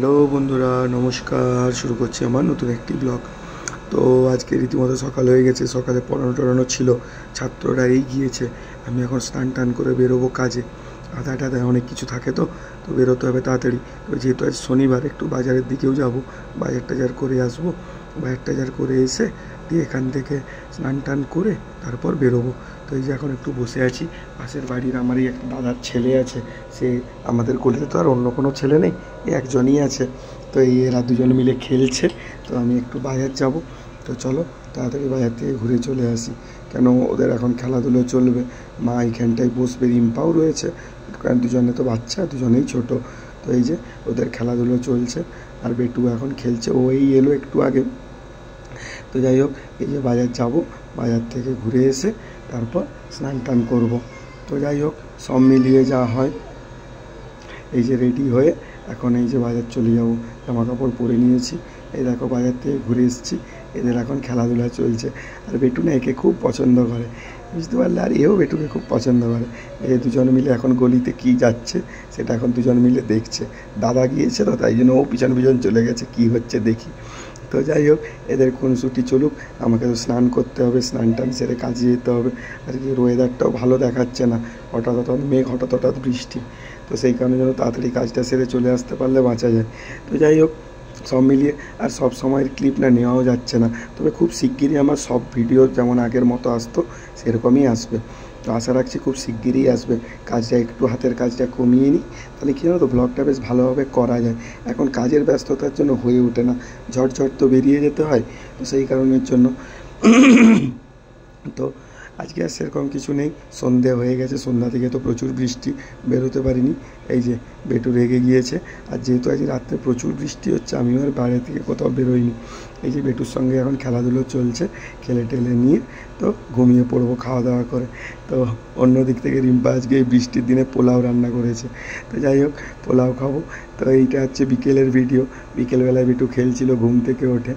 Hello বন্ধুরা, নমস্কার। শুরু করছি আমার নতুন একটি ব্লগ। তো আজকে রীতিমতো সকাল হয়ে গেছে, সকালে পড়ানো টড়ানো ছিল, ছাত্ররা এই গিয়েছে। আমি এখন স্নান টান করে বেরোবো কাজে। আধায় টাধায় অনেক কিছু থাকে, তো বেরোতে হবে তাড়াতাড়ি। তো যেহেতু আজ শনিবার, একটু বাজারের দিকেও যাব, বাজার টাজার করে আসবো। বাজার টাজার করে এসে দিয়ে এখান থেকে স্নান টান করে তারপর বেরোবো। তো এই যে এখন একটু বসে আছি, পাশের বাড়ির আমারই একটা দাদার ছেলে আছে। সে আমাদের গলিতে তো আর অন্য কোনো ছেলে নেই, একজনই আছে। তো এরা দুজন মিলে খেলছে। তো আমি একটু বাজার যাব। তো চলো তাড়াতাড়ি বাজার থেকে ঘুরে চলে আসি, কেন ওদের এখন খেলাধুলো চলবে। মা এইখানটায় বসবে, রিম্পাও রয়েছে, কারণ দুজনে তো বাচ্চা, দুজনেই ছোট। তো এই যে ওদের খেলাধুলো চলছে, আর বেটু এখন খেলছে, ও এই এলো একটু আগে। তো যাই হোক, এই যে বাজার যাব, বাজার থেকে ঘুরে এসে তারপর স্নান টান করবো। তো যাই হোক, সব মিলিয়ে যা হয়। এই যে রেডি হয়ে এখন এই যে বাজার চলে যাব, জামা কাপড় পরে নিয়েছি। এই দেখো বাজার থেকে ঘুরে এসেছি, এদের এখন খেলাধুলা চলছে। আর বেটু না একে খুব পছন্দ করে, বুঝতে পারলে, আর এও বেটুকে খুব পছন্দ করে। এই দুজন মিলে এখন গলিতে কী যাচ্ছে সেটা এখন দুজন মিলে দেখছে। দাদা গিয়েছে তো, তাই জন্য ও পিছন পিছন চলে গেছে, কী হচ্ছে দেখি। তো যাই হোক, এদের কোন ছুটি চলুক, আমাকে তো স্নান করতে হবে, স্নান টান সেরে কাজে যেতে হবে। আর কি ওয়েদারটাও ভালো দেখাচ্ছে না, হঠাৎ হঠাৎ মেঘ, হঠাৎ হঠাৎ বৃষ্টি। তো সেই কারণে যেন তাড়াতাড়ি কাজটা সেরে চলে আসতে পারলে বাঁচা যায়। তো যাই হোক, সব মিলিয়ে আর সব সময়ের ক্লিপ না নেওয়াও যাচ্ছে না, তবে খুব শিগগিরই আমার সব ভিডিও যেমন আগের মতো আসতো সেরকমই আসবে। তো আশা রাখছি খুব শিগগিরই আসবে। কাজটা একটু, হাতের কাজটা কমিয়ে নিই, তাহলে কী জানো তো, ব্লগটা বেশ ভালোভাবে করা যায়। এখন কাজের ব্যস্ততার জন্য হয়ে ওঠে না, ঝটঝট তো বেরিয়ে যেতে হয়। তো সেই কারণের জন্য তো আজকে আর সেরকম কিছু নেই, সন্ধে হয়ে গেছে, সন্ধ্যা থেকে তো প্রচুর বৃষ্টি, বেরোতে পারিনি। এই যে বেটু রেগে গিয়েছে, আর যেহেতু আজ রাত্রে প্রচুর বৃষ্টি হচ্ছে, আমিও আর বাইরে থেকে কোথাও বেরোইনি। এই যে বেটুর সঙ্গে এখন খেলাধুলো চলছে, খেলে টেলে নিয়ে তো ঘুমিয়ে পড়বো খাওয়া দাওয়া করে। তো অন্য দিক থেকে রিম্পা আজকে এই বৃষ্টির দিনে পোলাও রান্না করেছে। তো যাই হোক, পোলাও খাবো। তো এইটা হচ্ছে বিকেলের ভিডিও। বিকেলবেলায় বেটু খেলছিল ঘুম থেকে ওঠে,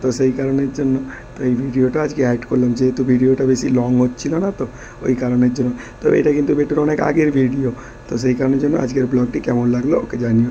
তো সেই কারণের জন্য তো এই ভিডিওটা আজকে অ্যাড করলাম, যেহেতু ভিডিওটা বেশি লং হচ্ছিল না, তো ওই কারণের জন্য। তো এটা কিন্তু বেটুর অনেক আগের ভিডিও, তো সেই কারণের জন্য আজকের ব্লগটি কেমন লাগলো ওকে জানিও।